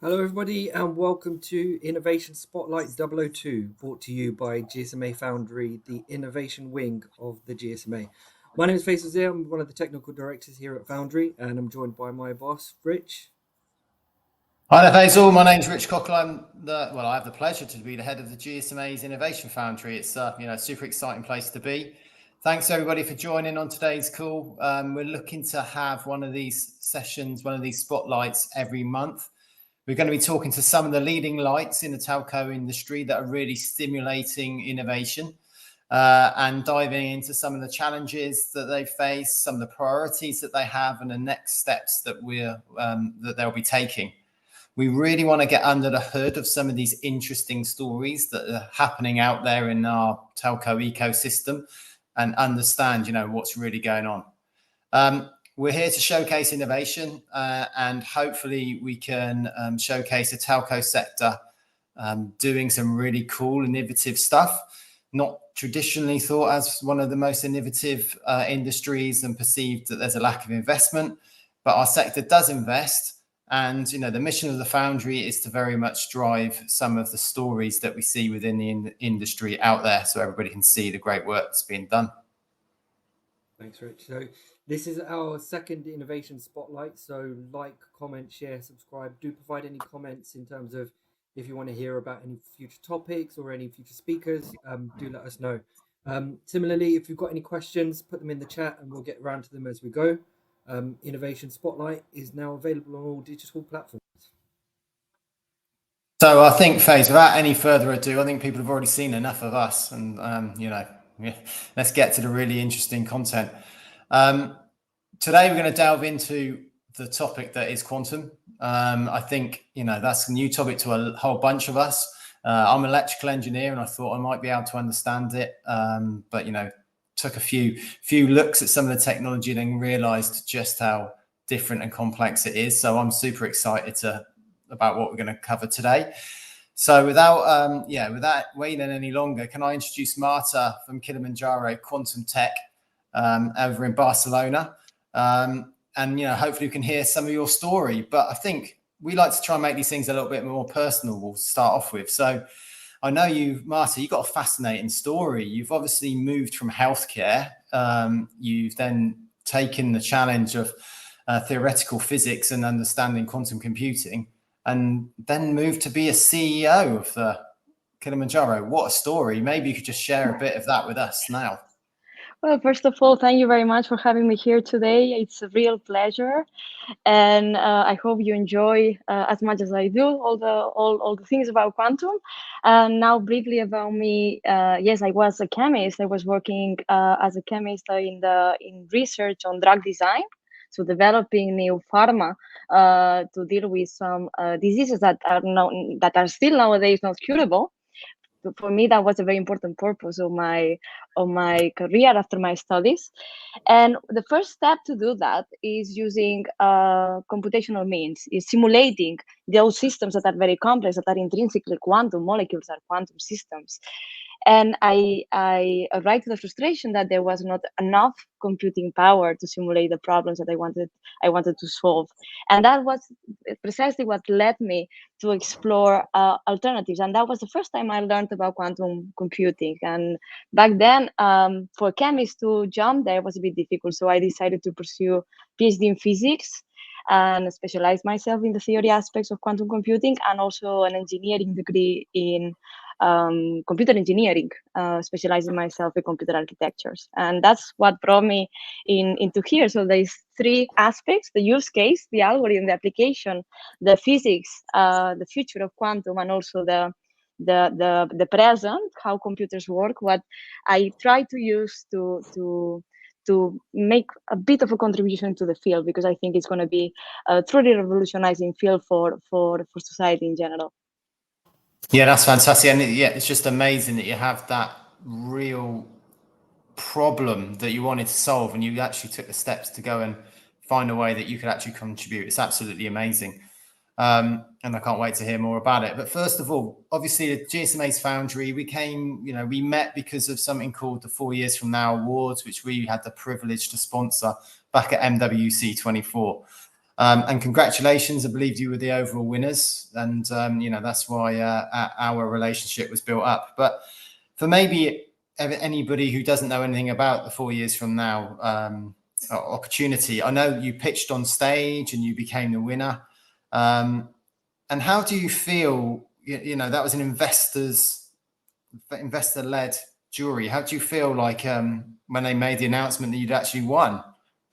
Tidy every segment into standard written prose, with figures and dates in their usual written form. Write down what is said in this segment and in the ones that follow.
Hello, everybody, and welcome to Innovation Spotlight 002, brought to you by GSMA Foundry, the innovation wing of the GSMA. My name is Faisal. I'm one of the technical directors here at Foundry, and I'm joined by my boss, Rich. Hi there, Faisal. My name's Rich Cockle. I have the pleasure to be the head of the GSMA's Innovation Foundry. It's a super exciting place to be. Thanks everybody for joining on today's call. We're looking to have one of these sessions, one of these spotlights every month. We're going to be talking to some of the leading lights in the telco industry that are really stimulating innovation and diving into some of the challenges that they face, some of the priorities that they have, and the next steps that they'll be taking. We really want to get under the hood of some of these interesting stories that are happening out there in our telco ecosystem and understand, what's really going on. We're here to showcase innovation and hopefully we can showcase a telco sector doing some really cool, innovative stuff, not traditionally thought as one of the most innovative industries and perceived that there's a lack of investment, but our sector does invest. And, the mission of the Foundry is to very much drive some of the stories that we see within the industry out there so everybody can see the great work that's being done. Thanks, Rich. So this is our second Innovation Spotlight. So like, comment, share, subscribe. Do provide any comments in terms of if you want to hear about any future topics or any future speakers, do let us know. Similarly, if you've got any questions, put them in the chat and we'll get around to them as we go. Innovation Spotlight is now available on all digital platforms. So I think, Faze, without any further ado, I think people have already seen enough of us and, let's get to the really interesting content. Today, we're going to delve into the topic that is quantum. I think, that's a new topic to a whole bunch of us. I'm an electrical engineer and I thought I might be able to understand it. But, took a few looks at some of the technology and then realized just how different and complex it is. So I'm super excited about what we're going to cover today. So without waiting any longer, can I introduce Marta from Qilimanjaro Quantum Tech over in Barcelona? And hopefully we can hear some of your story. But I think we like to try and make these things a little bit more personal. We'll start off with. So I know Marta, you've got a fascinating story. You've obviously moved from healthcare. You've then taken the challenge of theoretical physics and understanding quantum computing, and then moved to be a CEO of the Kilimanjaro. What a story. Maybe you could just share a bit of that with us now. Well, first of all, thank you very much for having me here today. It's a real pleasure, and I hope you enjoy as much as I do all the things about quantum. And now, briefly about me. Yes, I was a chemist. I was working as a chemist in research on drug design, so developing new pharma to deal with some diseases that are still nowadays not curable. For me, that was a very important purpose of my career after my studies. And the first step to do that is using computational means, is simulating those systems that are very complex, that are intrinsically quantum. Molecules are quantum systems. And I arrived to the frustration that there was not enough computing power to simulate the problems that I wanted to solve. And that was precisely what led me to explore alternatives. And that was the first time I learned about quantum computing. And back then, for chemists to jump there was a bit difficult. So I decided to pursue PhD in physics and specialize myself in the theory aspects of quantum computing, and also an engineering degree in computer engineering, specializing myself in computer architectures. And that's what brought me into here. So there's three aspects: the use case, the algorithm, the application, the physics, the future of quantum, and also the present, how computers work. What I try to use to make a bit of a contribution to the field, because I think it's going to be a truly revolutionizing field for society in general. Yeah, that's fantastic. And it's just amazing that you have that real problem that you wanted to solve and you actually took the steps to go and find a way that you could actually contribute. It's absolutely amazing. And I can't wait to hear more about it. But first of all, obviously the GSMA's Foundry, we met because of something called the 4 Years From Now Awards, which we had the privilege to sponsor back at MWC 24. And congratulations, I believe you were the overall winners. And, that's why our relationship was built up. But for maybe anybody who doesn't know anything about the 4 years from now opportunity, I know you pitched on stage and you became the winner. And how do you feel, that was an investor-led jury. How do you feel like when they made the announcement that you'd actually won?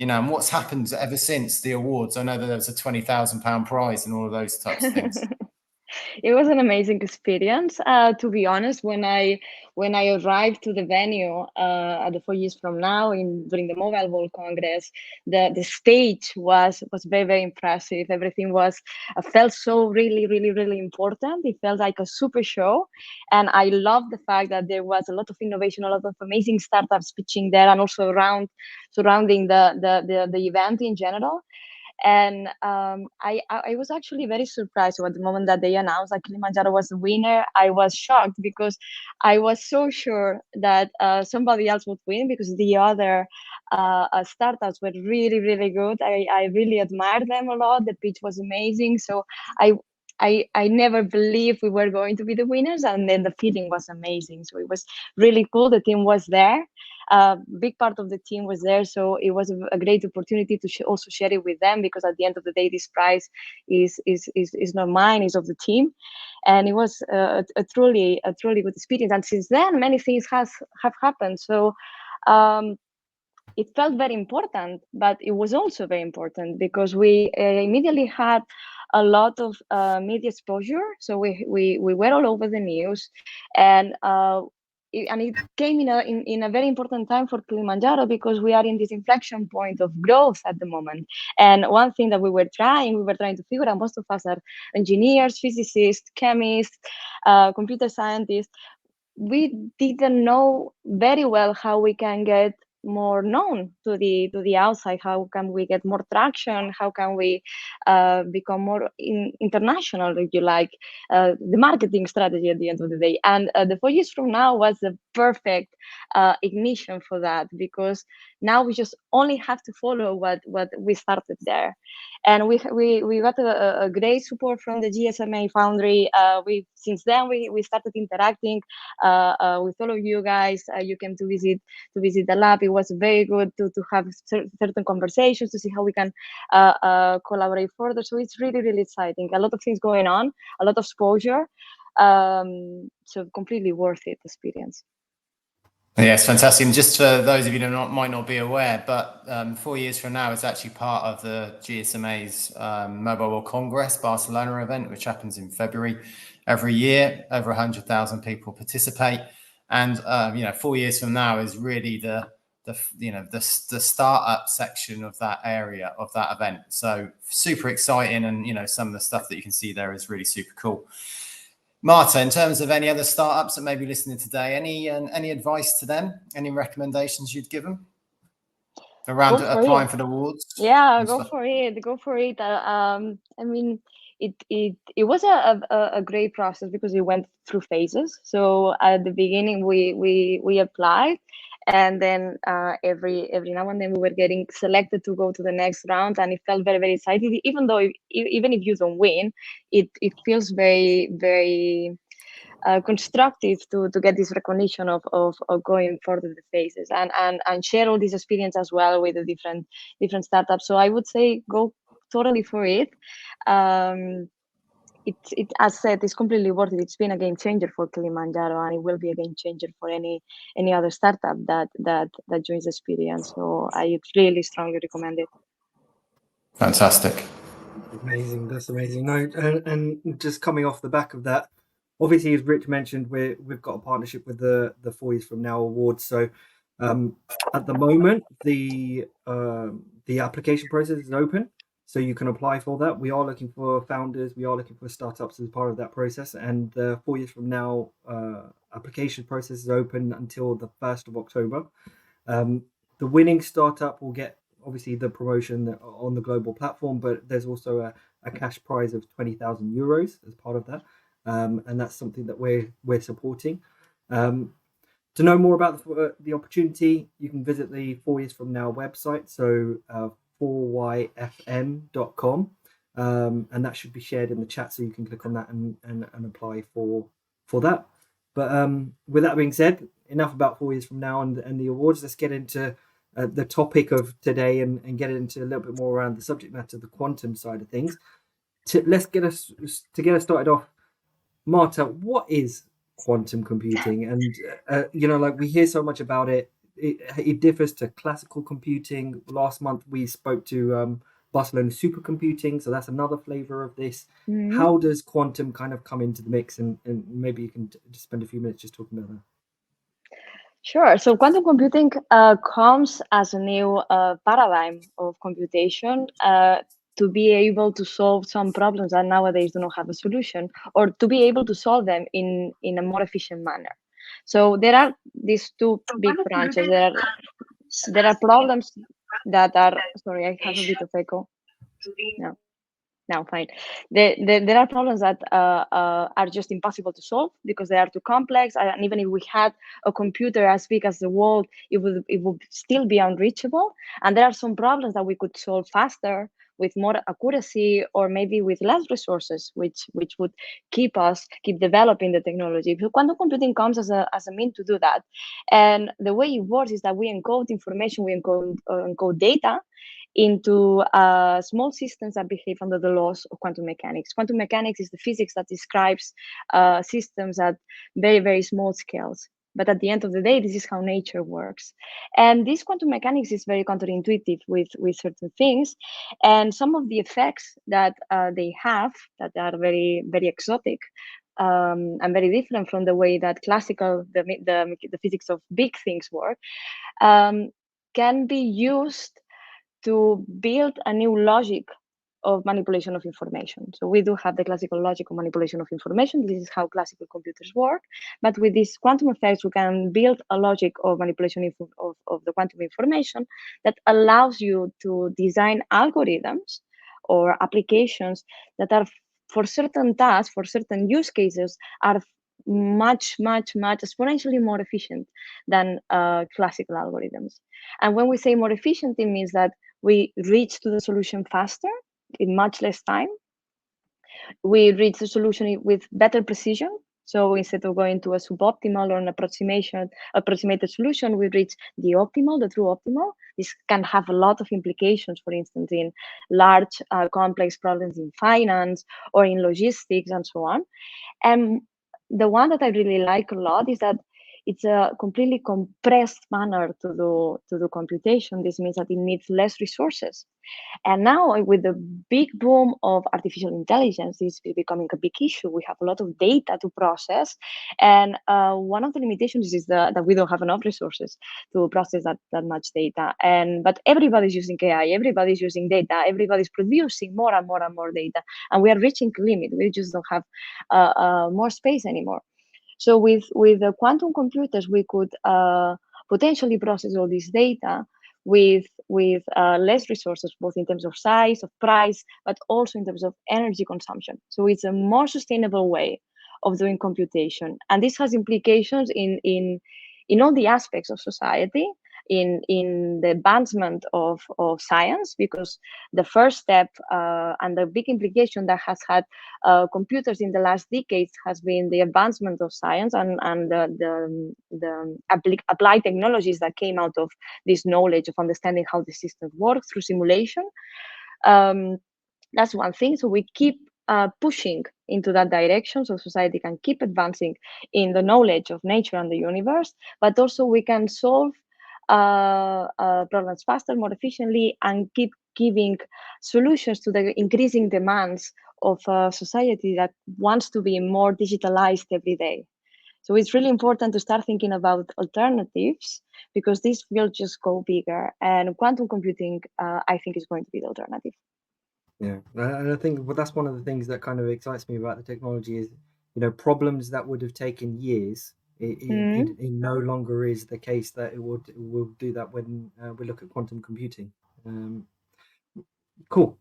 And what's happened ever since the awards? I know that there was a £20,000 prize and all of those types of things. It was an amazing experience. To be honest, when I arrived to the venue at the 4 years from now during the Mobile World Congress, the stage was very, very impressive. Everything felt so really, really, really important. It felt like a super show, and I love the fact that there was a lot of innovation, a lot of amazing startups pitching there, and also surrounding the event in general. And I was actually very surprised at the moment that they announced that Kilimanjaro was the winner. I was shocked because I was so sure that somebody else would win, because the other startups were really, really good. I really admired them a lot. The pitch was amazing. So I never believed we were going to be the winners, and then the feeling was amazing. So it was really cool. The team was there. Big part of the team was there, so it was a great opportunity to also share it with them, because at the end of the day, this prize is not mine, it's of the team. And it was a truly good experience. And since then, many things have happened. So it felt very important, but it was also very important because we immediately had a lot of media exposure. So we were all over the news, and it came in a very important time for Kilimanjaro, because we are in this inflection point of growth at the moment. And one thing that we were trying to figure out, most of us are engineers, physicists, chemists, computer scientists. We didn't know very well how we can get more known to the outside. How can we get more traction? How can we become more international, if you like, the marketing strategy at the end of the day. And the 4 years from now was the perfect ignition for that, because now we just only have to follow what we started there. And we got a great support from the GSMA Foundry. Since then we started interacting with all of you guys. You came to visit the lab. It was very good to have certain conversations, to see how we can collaborate further. So it's really, really exciting. A lot of things going on, a lot of exposure. So completely worth it experience. Yes, fantastic. And just for those of you who might not be aware, but 4 years from now, it's actually part of the GSMA's Mobile World Congress Barcelona event, which happens in February every year. Over 100,000 people participate, and 4 years from now is really the startup section of that area of that event. So super exciting, and some of the stuff that you can see there is really super cool. Marta, in terms of any other startups that may be listening today, any advice to them? Any recommendations you'd give them around applying for the awards? Yeah, go for it. I mean, it was a great process, because it went through phases. So at the beginning, we applied, and then every now and then we were getting selected to go to the next round, and it felt very, very exciting. Even though even if you don't win, it feels very, very constructive to get this recognition of going further the phases, and share all this experience as well with the different startups. So I would say go totally for it. It as said, it's completely worth it. It's been a game changer for Kilimanjaro, and it will be a game changer for any other startup that joins the experience. So I really strongly recommend it. Fantastic. Amazing. That's amazing. No, and just coming off the back of that, obviously, as Rich mentioned, we've got a partnership with the 4 Years From Now Awards. So at the moment, the application process is open, so you can apply for that. We are looking for founders. We are looking for startups as part of that process. And the 4 Years From Now application process is open until the 1st of October. The winning startup will get, obviously, the promotion on the global platform, but there's also a cash prize of €20,000 as part of that. And that's something that we're supporting. To know more about the opportunity, you can visit the 4 Years From Now website. So 4yfm.com. And that should be shared in the chat, so you can click on that and apply for that. But with that being said, enough about 4 years from now and the awards. Let's get into the topic of today and get into a little bit more around the subject matter, the quantum side of things. Let's get us started off. Marta, what is quantum computing? And we hear so much about it. It differs to classical computing. Last month we spoke to Barcelona supercomputing, so that's another flavor of this. Mm-hmm. How does quantum kind of come into the mix? And maybe you can just spend a few minutes just talking about that. Sure. So quantum computing comes as a new paradigm of computation to be able to solve some problems that nowadays do not have a solution, or to be able to solve them in a more efficient manner. So there are these two big branches. There are problems that are, sorry, I have a bit of echo. No, fine. There are problems that are just impossible to solve because they are too complex. And even if we had a computer as big as the world, it would still be unreachable. And there are some problems that we could solve faster, with more accuracy, or maybe with less resources, which would keep developing the technology. So quantum computing comes as a mean to do that. And the way it works is that we encode information, we encode data into small systems that behave under the laws of quantum mechanics. Quantum mechanics is the physics that describes systems at very, very small scales. But at the end of the day, this is how nature works. And this quantum mechanics is very counterintuitive with certain things. And some of the effects that they have that are very, very exotic and very different from the way that classical, the physics of big things work, can be used to build a new logic of manipulation of information. So we do have the classical logic of manipulation of information. This is how classical computers work. But with these quantum effects, we can build a logic of manipulation of the quantum information that allows you to design algorithms or applications that are, for certain tasks, for certain use cases, are much exponentially more efficient than classical algorithms. And when we say more efficient, it means that we reach to the solution faster in much less time. We reach the solution with better precision. So instead of going to a suboptimal or an approximated solution, we reach the optimal, the true optimal. This can have a lot of implications, for instance, in large, complex problems in finance or in logistics and so on. And the one that I really like a lot is that it's a completely compressed manner to do computation. This means that it needs less resources. And now with the big boom of artificial intelligence, this is becoming a big issue. We have a lot of data to process. And one of the limitations is that we don't have enough resources to process that much data. But everybody's using AI, everybody's using data, everybody's producing more and more and more data. And we are reaching the limit. We just don't have more space anymore. So with the quantum computers, we could potentially process all this data with less resources, both in terms of size, of price, but also in terms of energy consumption. So it's a more sustainable way of doing computation. And this has implications in all the aspects of society, in the advancement of science, because the first step and the big implication that has had computers in the last decades has been the advancement of science and the applied technologies that came out of this knowledge of understanding how the system works through simulation. That's one thing. So we keep pushing into that direction, so society can keep advancing in the knowledge of nature and the universe, but also we can solve problems faster, more efficiently, and keep giving solutions to the increasing demands of a society that wants to be more digitalized every day. So it's really important to start thinking about alternatives, because this will just go bigger, and quantum computing, I think, is going to be the alternative. Yeah, and I think that's one of the things that kind of excites me about the technology is, problems that would have taken years. It no longer is the case that it will do that when we look at quantum computing. Cool.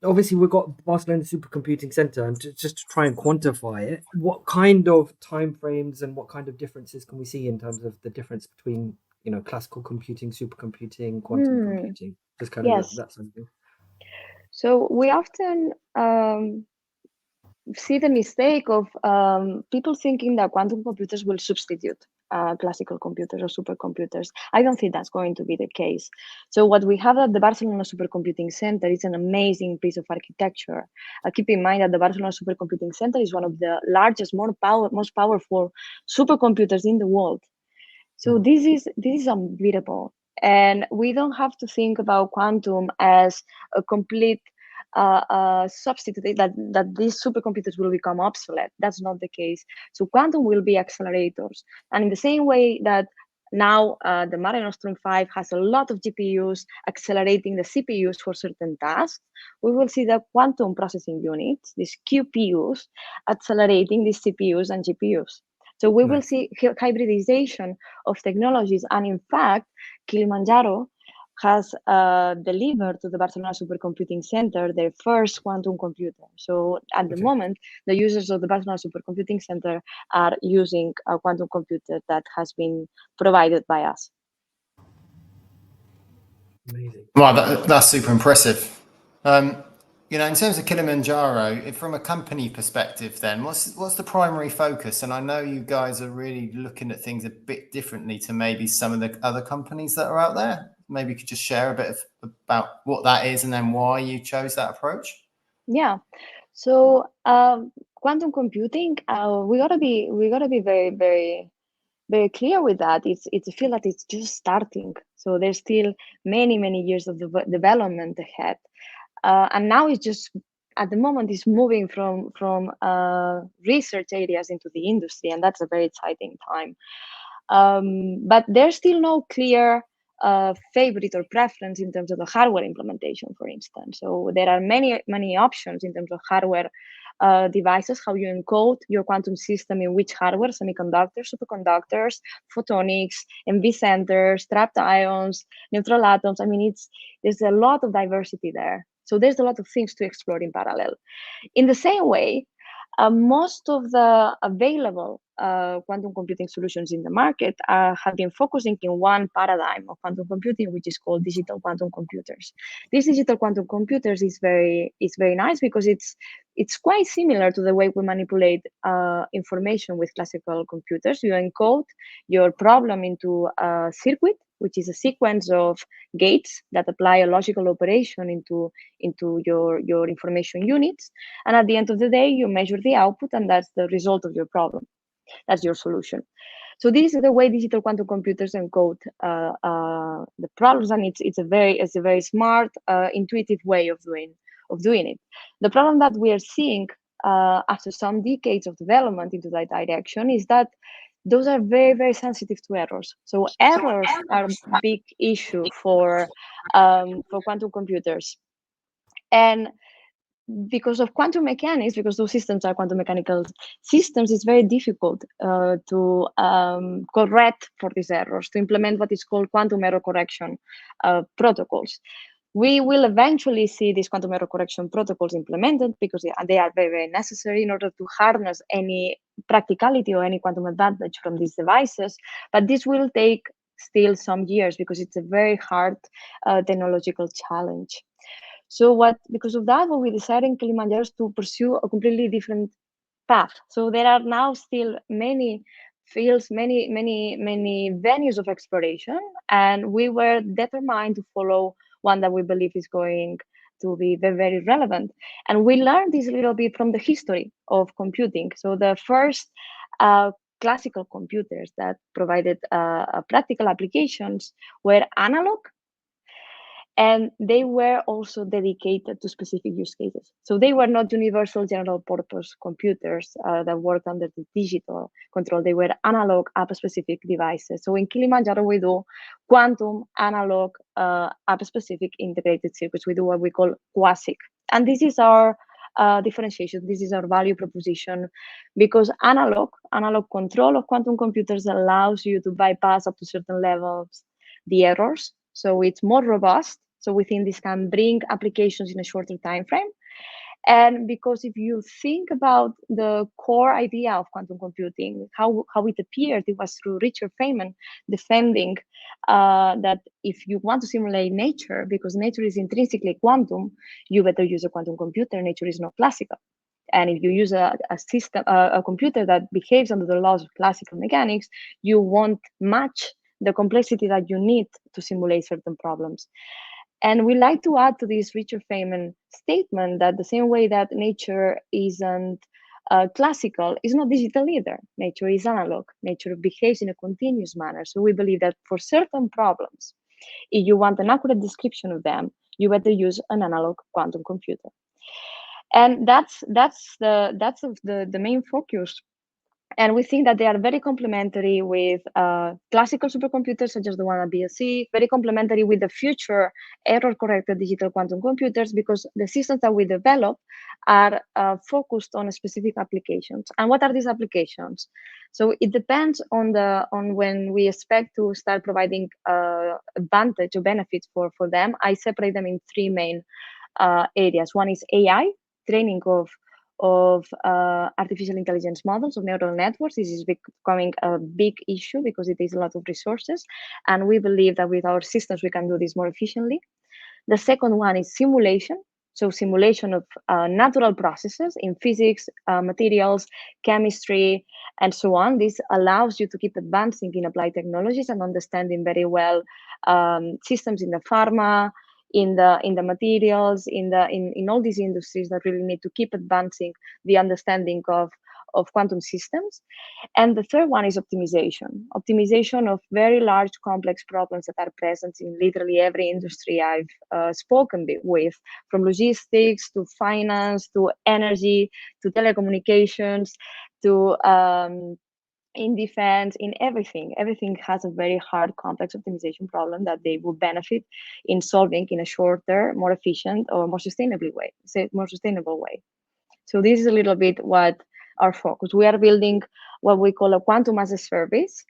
Obviously, we've got Barcelona Supercomputing Center, and just to try and quantify it, what kind of timeframes and what kind of differences can we see in terms of the difference between classical computing, supercomputing, quantum computing, just kind of Yes. that sort of thing. So we often see the mistake of people thinking that quantum computers will substitute classical computers or supercomputers. I don't think that's going to be the case. So what we have at the Barcelona Supercomputing Center is an amazing piece of architecture. Keep in mind that the Barcelona Supercomputing Center is one of the largest, most powerful supercomputers in the world. So this is unbeatable. And we don't have to think about quantum as a complete substitute, that these supercomputers will become obsolete. That's not the case. So quantum will be accelerators. And in the same way that now the Mare Nostrum 5 has a lot of GPUs accelerating the CPUs for certain tasks, we will see the quantum processing units, these QPUs, accelerating these CPUs and GPUs. So we will see hybridization of technologies. And in fact, Kilimanjaro has delivered to the Barcelona Supercomputing Center their first quantum computer. So at the moment, the users of the Barcelona Supercomputing Center are using a quantum computer that has been provided by us. Amazing. Wow, that's super impressive. In terms of Kilimanjaro, from a company perspective, then what's the primary focus? And I know you guys are really looking at things a bit differently to maybe some of the other companies that are out there. Maybe you could just share a bit about what that is and then why you chose that approach. Yeah. So quantum computing, we gotta be very, very, very clear with that. It's a field that it's just starting. So there's still many years of development ahead. And now it's just, at the moment, it's moving from research areas into the industry, and that's a very exciting time. But there's still no clear favorite or preference in terms of the hardware implementation, for instance. So there are many options in terms of hardware devices, how you encode your quantum system in which hardware, semiconductors, superconductors, photonics, MV centers, trapped ions, neutral atoms. I mean, there's a lot of diversity there. So there's a lot of things to explore in parallel. In the same way, most of the available quantum computing solutions in the market have been focusing in one paradigm of quantum computing, which is called digital quantum computers. These digital quantum computers is very nice because it's quite similar to the way we manipulate information with classical computers. You encode your problem into a circuit, which is a sequence of gates that apply a logical operation into your information units. And at the end of the day, you measure the output, and that's the result of your problem. That's your solution. So this is the way digital quantum computers encode the problems, and it's a very smart, intuitive way of doing it. The problem that we are seeing after some decades of development into that direction is that those are very sensitive to errors. So errors are a big issue for quantum computers. And because of quantum mechanics, because those systems are quantum mechanical systems, it's very difficult to correct for these errors, to implement what is called quantum error correction protocols. We will eventually see these quantum error correction protocols implemented because they are very necessary in order to harness any practicality or any quantum advantage from these devices. But this will take still some years because it's a very hard technological challenge. So because of that, what we decided in Kilimanjaro is to pursue a completely different path. So there are now still many fields, many venues of exploration, and we were determined to follow one that we believe is going to be very relevant. And we learned this a little bit from the history of computing. So the first classical computers that provided practical applications were analog, and they were also dedicated to specific use cases. So they were not universal general purpose computers that worked under the digital control. They were analog app-specific devices. So in Kilimanjaro, we do quantum analog app-specific integrated circuits. We do what we call QASIC. And this is our differentiation. This is our value proposition, because analog control of quantum computers allows you to bypass up to certain levels the errors. So it's more robust. So we think this can bring applications in a shorter time frame. And because if you think about the core idea of quantum computing, how it appeared, it was through Richard Feynman defending that if you want to simulate nature, because nature is intrinsically quantum, you better use a quantum computer. Nature is not classical. And if you use a system, a computer that behaves under the laws of classical mechanics, you won't match the complexity that you need to simulate certain problems. And we like to add to this Richard Feynman statement that the same way that nature isn't classical, is not digital either. Nature is analog. Nature behaves in a continuous manner. So we believe that for certain problems, if you want an accurate description of them, you better use an analog quantum computer. And that's the main focus. And we think that they are very complementary with classical supercomputers, such as the one at BSC, very complementary with the future error-corrected digital quantum computers, because the systems that we develop are focused on specific applications. And what are these applications? So it depends on when we expect to start providing advantage or benefits for them. I separate them in three main areas. One is AI, training of artificial intelligence models, of neural networks. This is becoming a big issue because it takes a lot of resources. And we believe that with our systems, we can do this more efficiently. The second one is simulation. So simulation of natural processes in physics, materials, chemistry, and so on. This allows you to keep advancing in applied technologies and understanding very well systems in the pharma, in the materials, in all these industries that really need to keep advancing the understanding of quantum systems. And the third one is optimization of very large complex problems that are present in literally every industry I've spoken with, from logistics to finance to energy to telecommunications to in defense, in everything. Everything has a very hard, complex optimization problem that they will benefit in solving in a shorter, more efficient, or more sustainable way. So this is a little bit what our focus. We are building what we call a quantum as a service,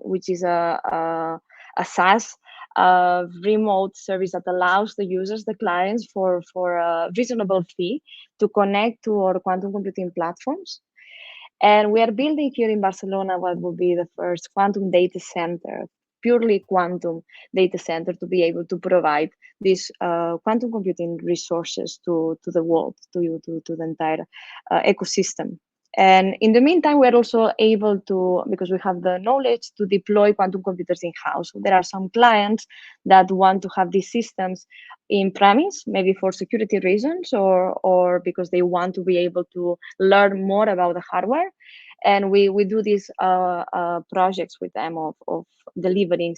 which is a SaaS remote service that allows the users, the clients, for a reasonable fee to connect to our quantum computing platforms. And we are building here in Barcelona what will be the first quantum data center, purely quantum data center, to be able to provide these quantum computing resources to the world, to the entire ecosystem. And in the meantime, we're also able to, because we have the knowledge, to deploy quantum computers in-house. So there are some clients that want to have these systems in premise, maybe for security reasons, or because they want to be able to learn more about the hardware. And we do these projects with them of delivering,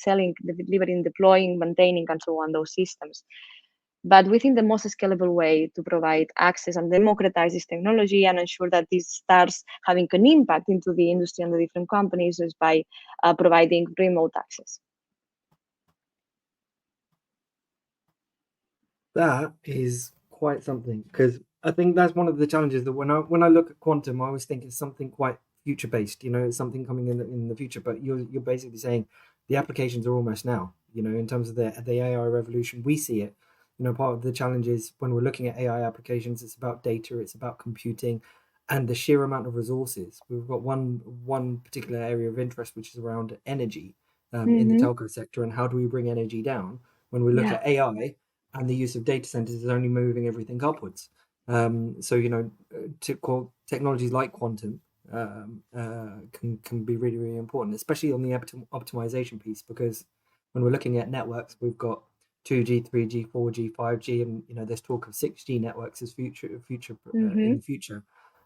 deploying, maintaining, and so on those systems. But we think the most scalable way to provide access and democratize this technology and ensure that this starts having an impact into the industry and the different companies is by providing remote access. That is quite something, because I think that's one of the challenges, that when I look at quantum, I always think it's something quite future based. It's something coming in the future. But you're basically saying the applications are almost now. In terms of the AI revolution, we see it. Part of the challenge is when we're looking at AI applications, it's about data, it's about computing, and the sheer amount of resources. We've got one particular area of interest, which is around energy in the telco sector, and how do we bring energy down? When we look at AI and the use of data centers is only moving everything upwards. So technologies like quantum can be really, really important, especially on the optimization piece, because when we're looking at networks, we've got 2G, 3G, 4G, 5G, and there's talk of 6G networks as in the future.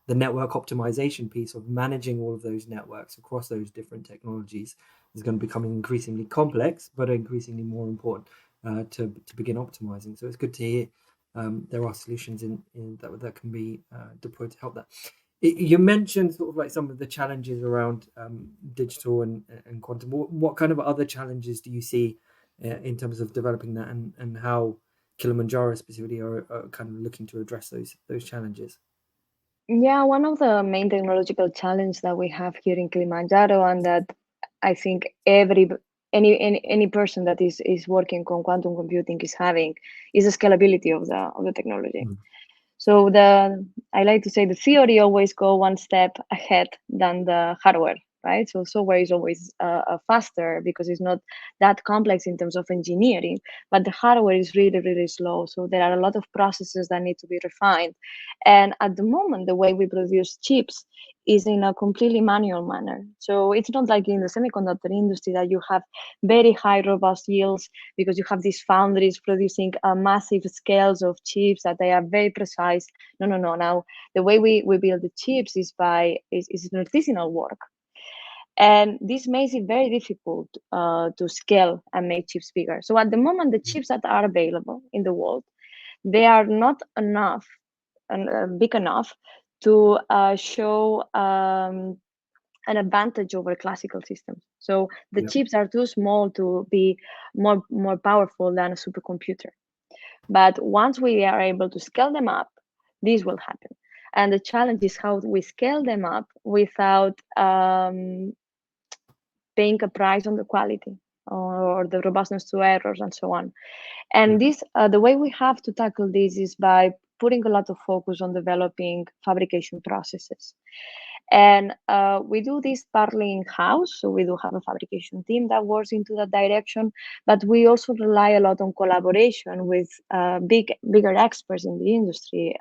The network optimization piece of managing all of those networks across those different technologies is going to become increasingly complex, but increasingly more important to begin optimizing. So it's good to hear there are solutions in that can be deployed to help that. You mentioned sort of like some of the challenges around digital and quantum. What kind of other challenges do you see in terms of developing that, and how Kilimanjaro specifically are kind of looking to address those challenges? Yeah, one of the main technological challenges that we have here in Kilimanjaro, and that I think any person that is working on quantum computing is having, is the scalability of the technology. So I like to say the theory always go one step ahead than the hardware, right? So software is always faster because it's not that complex in terms of engineering, but the hardware is really, really slow. So there are a lot of processes that need to be refined. And at the moment, the way we produce chips is in a completely manual manner. So it's not like in the semiconductor industry that you have very high robust yields because you have these foundries producing massive scales of chips that they are very precise. No, no, no. Now the way we build the chips is is artisanal work. And this makes it very difficult to scale and make chips bigger. So at the moment, the chips that are available in the world, they are not enough and big enough to show an advantage over classical systems. So the chips are too small to be more powerful than a supercomputer. But once we are able to scale them up, this will happen. And the challenge is how we scale them up without paying a price on the quality or the robustness to errors and so on. And this, the way we have to tackle this is by putting a lot of focus on developing fabrication processes. And we do this partly in-house, so we do have a fabrication team that works into that direction, but we also rely a lot on collaboration with bigger experts in the industry.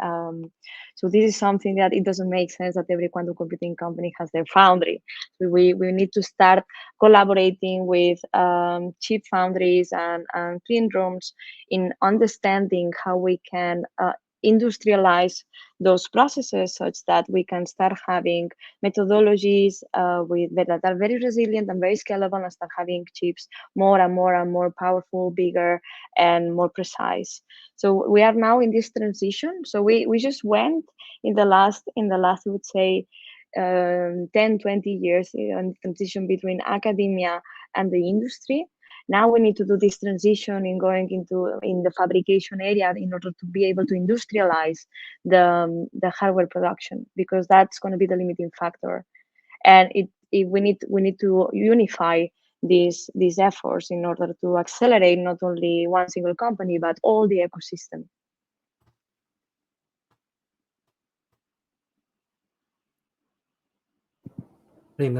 So this is something that it doesn't make sense that every quantum computing company has their foundry. So we need to start collaborating with chip foundries and clean rooms in understanding how we can industrialize those processes such that we can start having methodologies that are very resilient and very scalable and start having chips more and more and more powerful, bigger, and more precise. So we are now in this transition. So we just went in the last I would say 10, 20 years in transition between academia and the industry. Now we need to do this transition in going in the fabrication area in order to be able to industrialize the hardware production, because that's going to be the limiting factor. And we need to unify these efforts in order to accelerate not only one single company but all the ecosystem. I think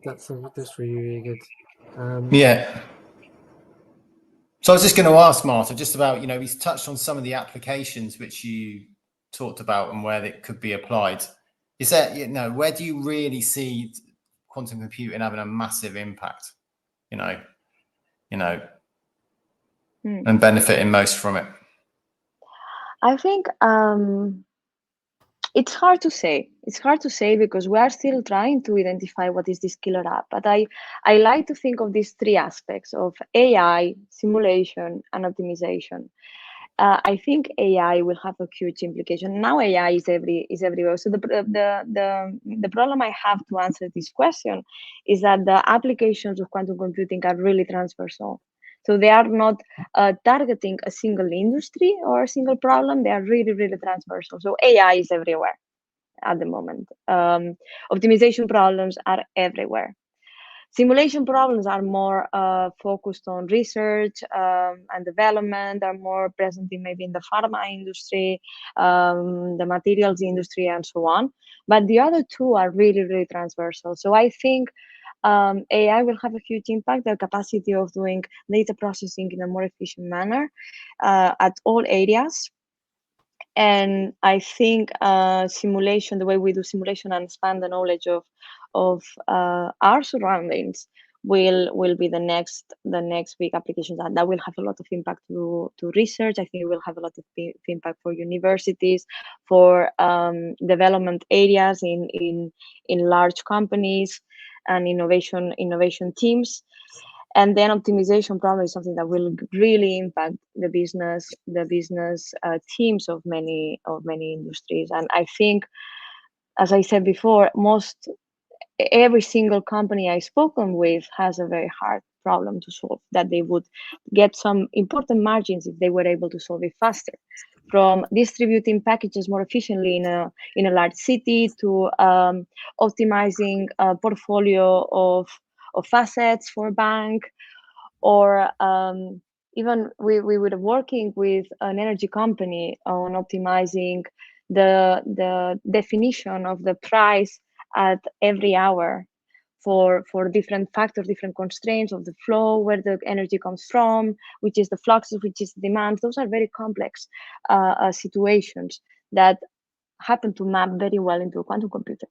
that's really, really good. Yeah. So I was just going to ask Marta just about, he's touched on some of the applications which you talked about and where it could be applied. Is that, where do you really see quantum computing having a massive impact, and benefiting most from it? I think it's hard to say. It's hard to say because we are still trying to identify what is this killer app. But I like to think of these three aspects of AI, simulation, and optimization. I think AI will have a huge implication. Now AI is everywhere. So the problem I have to answer this question is that the applications of quantum computing are really transversal. So they are not targeting a single industry or a single problem. They are really, really transversal. So AI is everywhere at the moment. Optimization problems are everywhere. Simulation problems are more focused on research and development, are more present in maybe in the pharma industry, the materials industry, and so on. But the other two are really, really transversal. So I think AI will have a huge impact, the capacity of doing data processing in a more efficient manner at all areas. And I think simulation, the way we do simulation and expand the knowledge of our surroundings will be the next big application that will have a lot of impact to research. I think it will have a lot of impact for universities, for development areas in large companies and innovation teams. And then optimization probably is something that will really impact the business teams of many industries. And I think, as I said before, every single company I've spoken with has a very hard problem to solve, that they would get some important margins if they were able to solve it faster, from distributing packages more efficiently in a large city to optimizing a portfolio of assets for a bank, or even we were working with an energy company on optimizing the definition of the price at every hour for different factors, different constraints of the flow, where the energy comes from, which is the fluxes, which is the demand. Those are very complex situations that happen to map very well into a quantum computer.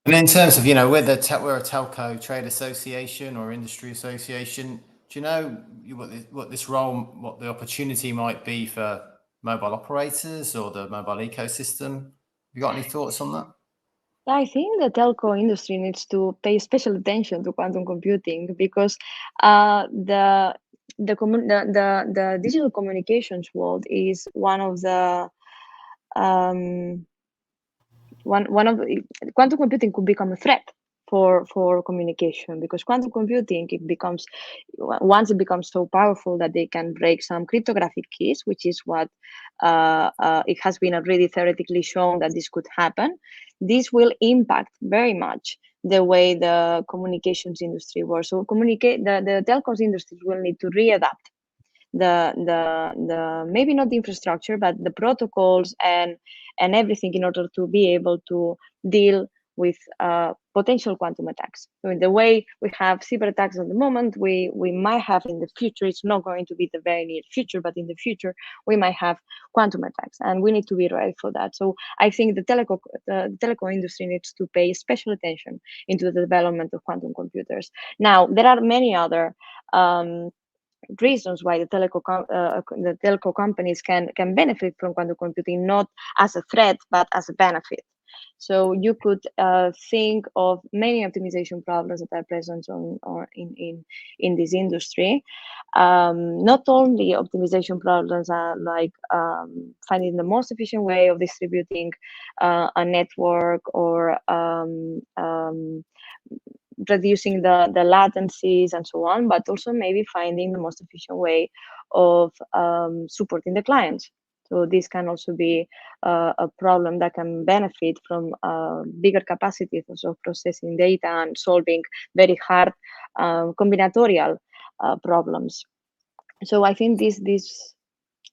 And in terms of, we're a telco trade association or industry association. Do you know what the opportunity might be for mobile operators or the mobile ecosystem? Have you got any thoughts on that? I think the telco industry needs to pay special attention to quantum computing, because the digital communications world is one of the quantum computing could become a threat for communication, because quantum computing, once it becomes so powerful that they can break some cryptographic keys, which is what it has been already theoretically shown that this could happen. This will impact very much the way the communications industry works. So the telecoms industry will need to readapt the maybe not the infrastructure, but the protocols and everything, in order to be able to deal with potential quantum attacks. So in the way we have cyber attacks at the moment, we might have in the future, it's not going to be the very near future, but in the future, we might have quantum attacks, and we need to be ready for that. So I think the telecom industry needs to pay special attention into the development of quantum computers. Now, there are many other reasons why the telco companies can benefit from quantum computing, not as a threat but as a benefit. So you could think of many optimization problems that are present in this industry. Not only optimization problems are like finding the most efficient way of distributing a network, or reducing the latencies and so on, but also maybe finding the most efficient way of supporting the clients. So this can also be a problem that can benefit from bigger capacities of processing data and solving very hard combinatorial problems. So I think this,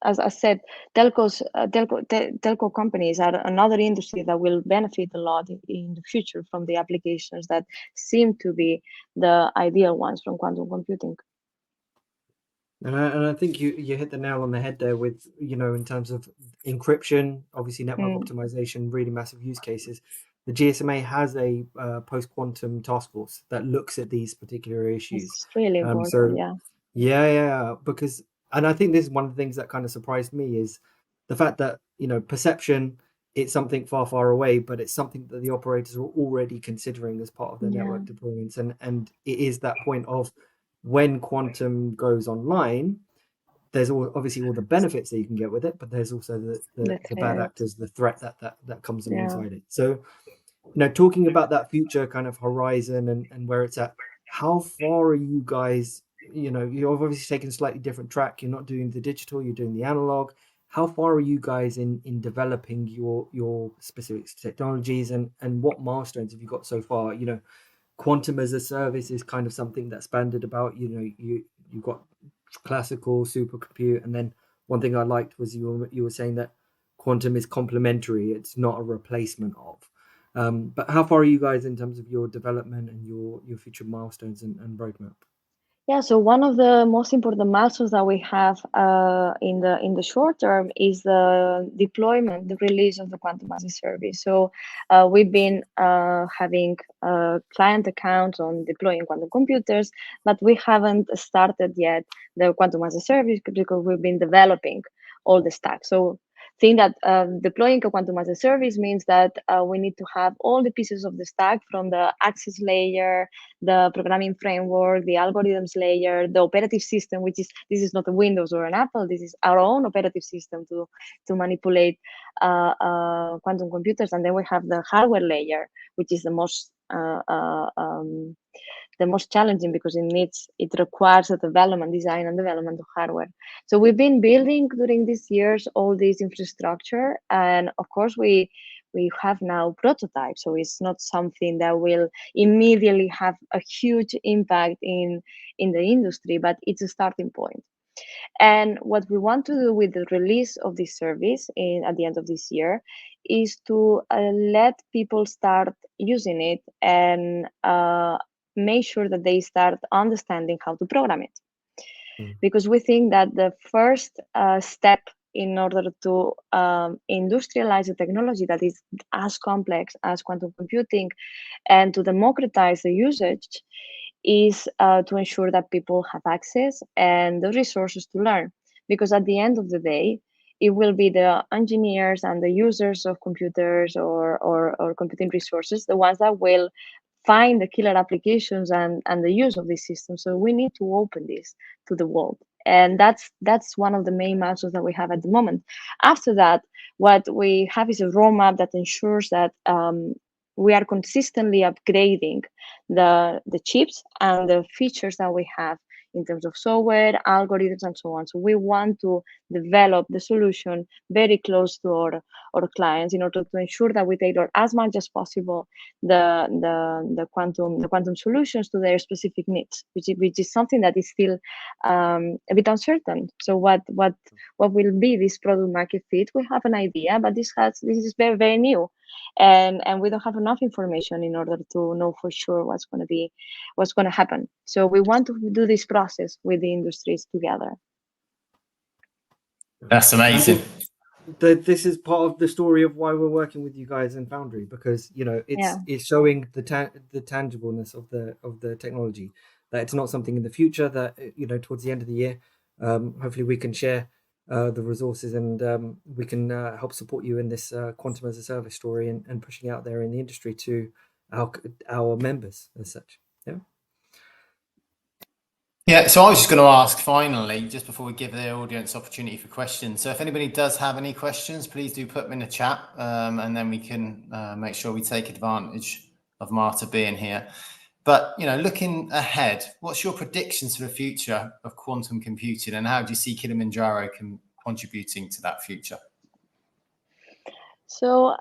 as I said, telco companies are another industry that will benefit a lot in the future from the applications that seem to be the ideal ones from quantum computing. And I think you hit the nail on the head there with, in terms of encryption, obviously network optimization, really massive use cases. The GSMA has a post-quantum task force that looks at these particular issues. It's really important, Yeah, because, and I think this is one of the things that kind of surprised me, is the fact that, perception, it's something far, far away, but it's something that the operators are already considering as part of their network deployments. And it is that point of, when quantum goes online, there's obviously all the benefits that you can get with it, but there's also the bad actors, the threat that comes alongside it. So, talking about that future kind of horizon and where it's at, how far are you guys? You're obviously taking a slightly different track. You're not doing the digital, you're doing the analog. How far are you guys in developing your specific technologies, and what milestones have you got so far? Quantum as a service is kind of something that's bandied about. You've got classical supercompute, and then one thing I liked was you were saying that quantum is complementary, it's not a replacement of. But how far are you guys in terms of your development and your future milestones and roadmap? Yeah, so one of the most important milestones that we have in the short term is the deployment, the release of the quantum as a service. So we've been having client accounts on deploying quantum computers, but we haven't started yet the quantum as a service, because we've been developing all the stack. So think that deploying a quantum as a service means that we need to have all the pieces of the stack, from the access layer, the programming framework, the algorithms layer, the operative system, this is not a Windows or an Apple, this is our own operative system to manipulate quantum computers. And then we have the hardware layer, which is the most challenging, because it requires a design and development of hardware. So we've been building during these years all this infrastructure, and of course we we have now prototypes, so it's not something that will immediately have a huge impact in the industry, but it's a starting point. And what we want to do with the release of this service at the end of this year is to let people start using it and make sure that they start understanding how to program it. Because we think that the first step in order to industrialize a technology that is as complex as quantum computing and to democratize the usage is to ensure that people have access and the resources to learn. Because at the end of the day, it will be the engineers and the users of computers or computing resources, the ones that will find the killer applications and the use of this system. So we need to open this to the world. And that's one of the main milestones that we have at the moment. After that, what we have is a roadmap that ensures that we are consistently upgrading the chips and the features that we have in terms of software, algorithms, and so on. So we want to develop the solution very close to our clients in order to ensure that we tailor as much as possible the quantum solutions to their specific needs, which is something that is still a bit uncertain. So what will be this product market fit? We have an idea, but this is very, very new. And we don't have enough information in order to know for sure what's going to happen. So we want to do this process with the industries together. That's amazing. This is part of the story of why we're working with you guys in Foundry, because it's showing the tangibleness of the technology, that it's not something in the future, that towards the end of the year hopefully we can share the resources and we can help support you in this quantum as a service story and pushing out there in the industry to our members as such. Yeah, so I was just going to ask finally, just before we give the audience opportunity for questions. So if anybody does have any questions, please do put them in the chat, and then we can make sure we take advantage of Marta being here. But, looking ahead, what's your predictions for the future of quantum computing, and how do you see Kilimanjaro contributing to that future? So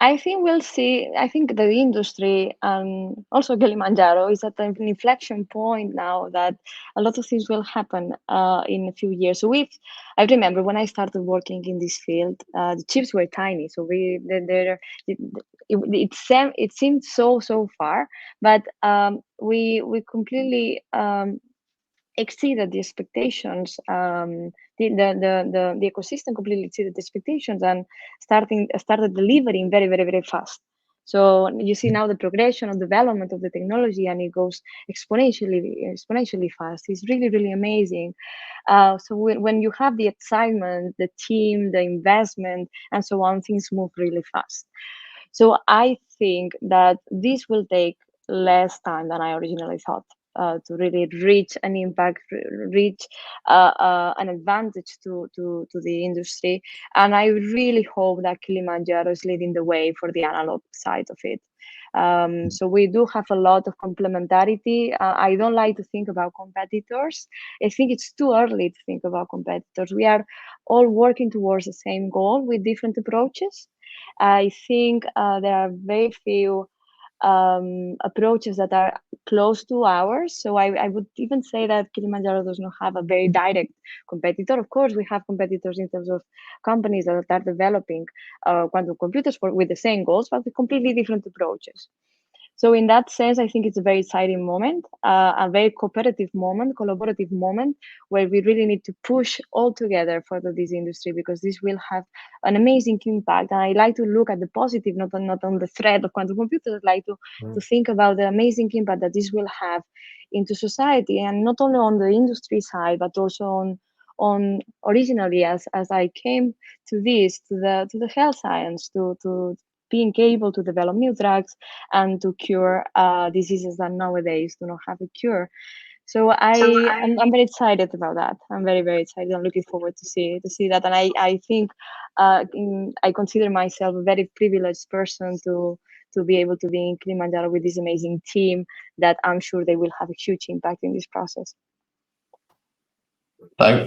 I think we'll see. I think the industry and also Kilimanjaro is at an inflection point now that a lot of things will happen in a few years. So I remember when I started working in this field, the chips were tiny. So it seemed so far, but we completely exceeded the expectations. The ecosystem completely exceeded the expectations and started delivering very, very, very fast. So you see now the progression of development of the technology, and it goes exponentially fast. It's really, really amazing. So when you have the excitement, the team, the investment, and so on, things move really fast. So I think that this will take less time than I originally thought. To really reach an impact, reach an advantage to the industry. And I really hope that Kilimanjaro is leading the way for the analog side of it. So we do have a lot of complementarity. I don't like to think about competitors. I think it's too early to think about competitors. We are all working towards the same goal with different approaches. I think there are very few approaches that are close to ours. So I would even say that Kilimanjaro does not have a very direct competitor. Of course, we have competitors in terms of companies that are developing quantum computers with the same goals, but with completely different approaches. So in that sense, I think it's a very exciting moment, a very collaborative moment, where we really need to push all together for this industry, because this will have an amazing impact. And I like to look at the positive, not on the threat of quantum computers. I like to think about the amazing impact that this will have into society, and not only on the industry side, but also on originally as I came to the health science, to being able to develop new drugs and to cure diseases that nowadays do not have a cure. So I'm very excited about that. I'm very, very excited. I'm looking forward to see that. And I think I consider myself a very privileged person to be able to be in Kilimanjaro with this amazing team that I'm sure they will have a huge impact in this process.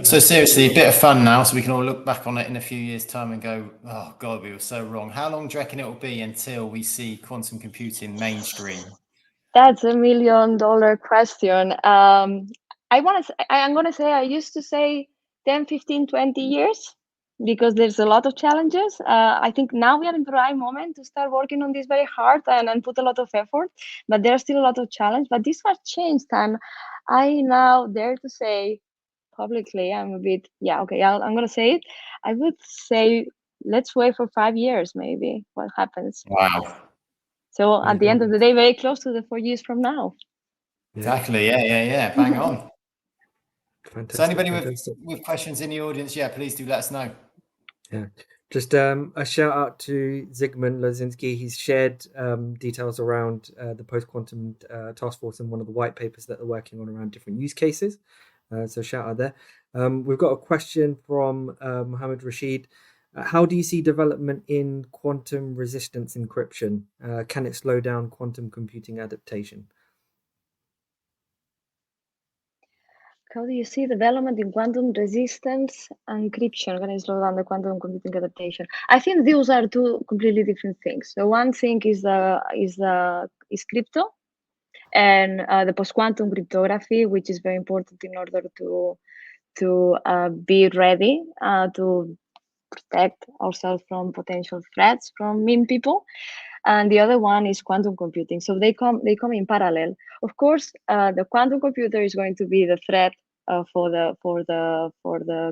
So seriously, a bit of fun now, so we can all look back on it in a few years' time and go, "Oh God, we were so wrong." How long do you reckon it will be until we see quantum computing mainstream? That's $1 million question. I'm gonna say I used to say 10, 15, 20 years because there's a lot of challenges. I think now we are in the right moment to start working on this very hard and put a lot of effort, but there's still a lot of challenge. But this has changed, and I now dare to say publicly, I'm a bit, yeah, okay, I'm gonna say it. I would say let's wait for 5 years, maybe what happens. Wow. So at the end of the day, very close to the 4 years from now. Exactly. Yeah. Bang on. Fantastic. So anybody with questions in the audience, please do let us know. Yeah, just a shout out to Zygmunt Lozinski. He's shared details around the post-quantum task force and one of the white papers that they're working on around different use cases. So shout out there. We've got a question from Mohammed Rashid. How do you see development in quantum resistance encryption? Can it slow down quantum computing adaptation? How do you see development in quantum resistance encryption? Can I slow down the quantum computing adaptation? I think those are two completely different things. So one thing is crypto and the post-quantum cryptography, which is very important in order to be ready to protect ourselves from potential threats from mean people. And the other one is quantum computing. So they come in parallel. Of course, the quantum computer is going to be the threat for the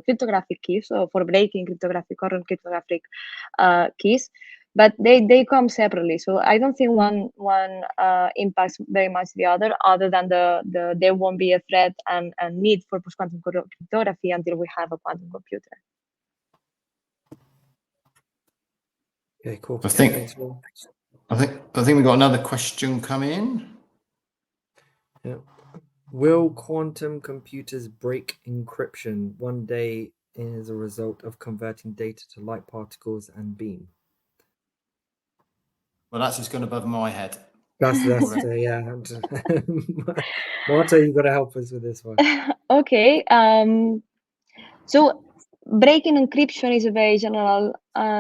cryptographic keys, so for breaking current cryptographic keys. But they come separately. So I don't think one impacts very much the other than there won't be a threat and need for post-quantum cryptography until we have a quantum computer. Okay, cool. I think we got another question coming in. Yeah. Will quantum computers break encryption one day as a result of converting data to light particles and beam? Well, that's just gone above my head. That's yeah. Marta, you got to help us with this one. Okay. So breaking encryption is a very general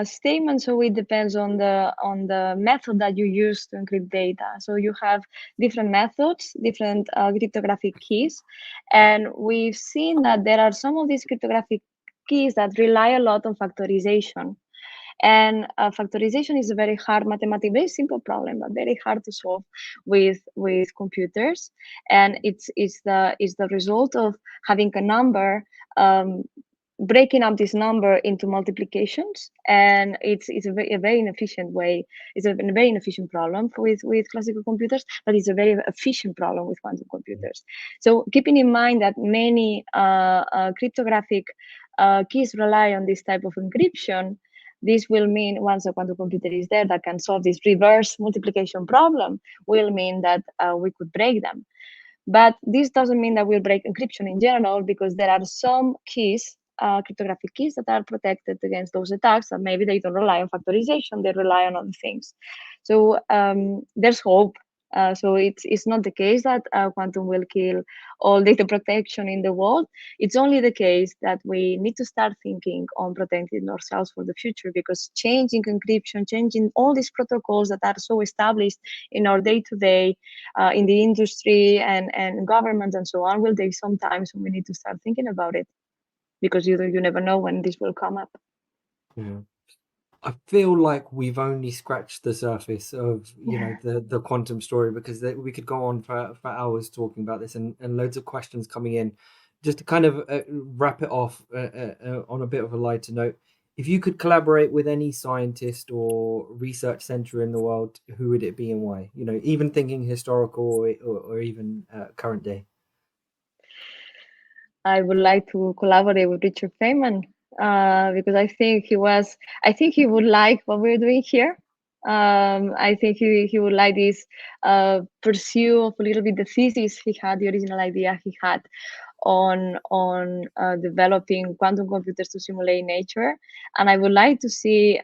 statement. So it depends on the method that you use to encrypt data. So you have different methods, different cryptographic keys, and we've seen that there are some of these cryptographic keys that rely a lot on factorization. And factorization is a very hard mathematical, very simple problem, but very hard to solve with computers. And it's the result of having a number, breaking up this number into multiplications, and it's a very inefficient way. It's a very inefficient problem with classical computers, but it's a very efficient problem with quantum computers. So keeping in mind that many cryptographic keys rely on this type of encryption, this will mean once a quantum computer is there that can solve this reverse multiplication problem, will mean that we could break them. But this doesn't mean that we'll break encryption in general, because there are some keys, cryptographic keys, that are protected against those attacks, and maybe they don't rely on factorization, they rely on other things. So there's hope. So it's not the case that quantum will kill all data protection in the world. It's only the case that we need to start thinking on protecting ourselves for the future, because changing encryption, changing all these protocols that are so established in our day-to-day, in the industry and government and so on, will take some time. So we need to start thinking about it, because you never know when this will come up. Yeah. I feel like we've only scratched the surface of the quantum story, because we could go on for hours talking about this, and loads of questions coming in. Just to kind of wrap it off on a bit of a lighter note, if you could collaborate with any scientist or research center in the world, who would it be and why? Even thinking historical or even current day. I would like to collaborate with Richard Feynman, because I think he would like what we're doing here. I think he would like this pursue of a little bit the thesis he had, the original idea he had on developing quantum computers to simulate nature. And I would like to see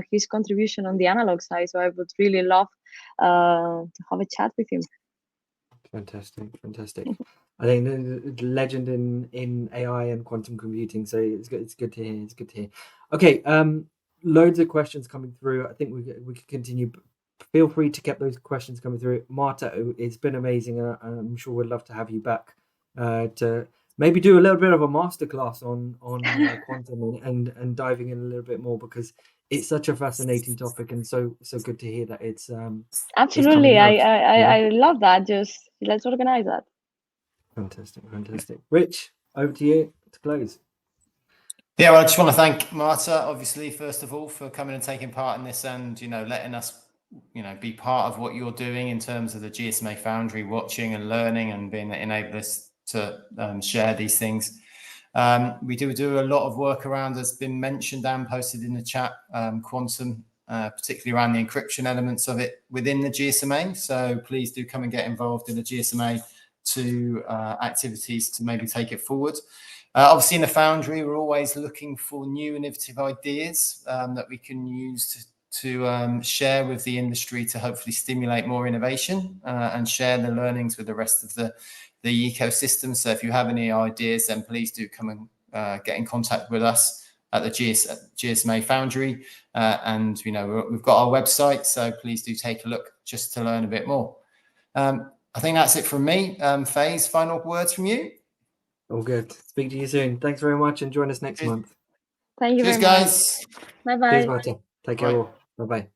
his contribution on the analog side. So I would really love to have a chat with him. Fantastic. I think the legend in AI and quantum computing. So it's good to hear. Okay, loads of questions coming through. I think we could continue. Feel free to keep those questions coming through. Marta, it's been amazing. I'm sure we'd love to have you back to maybe do a little bit of a masterclass on quantum and diving in a little bit more, because it's such a fascinating topic, and so good to hear that it's Absolutely. I love that. Just let's organize that. Fantastic. Rich, over to you to close. Yeah, well, I just want to thank Marta, obviously, first of all, for coming and taking part in this, and letting us be part of what you're doing in terms of the GSMA Foundry, watching and learning and being enabled us to share these things. We do a lot of work around, as been mentioned and posted in the chat, quantum, particularly around the encryption elements of it within the GSMA. So please do come and get involved in the GSMA to activities to maybe take it forward. Obviously, in the Foundry, we're always looking for new innovative ideas that we can use to share with the industry to hopefully stimulate more innovation and share the learnings with the rest of the ecosystem. So if you have any ideas, then please do come and get in contact with us at the GSMA Foundry. And we've got our website, so please do take a look just to learn a bit more. I think that's it from me. Faye, final words from you? All good. Speak to you soon. Thanks very much, and join us next month. Thank you Cheers, very much. guys. Bye-bye. Cheers, Marta. Take care all. Bye-bye.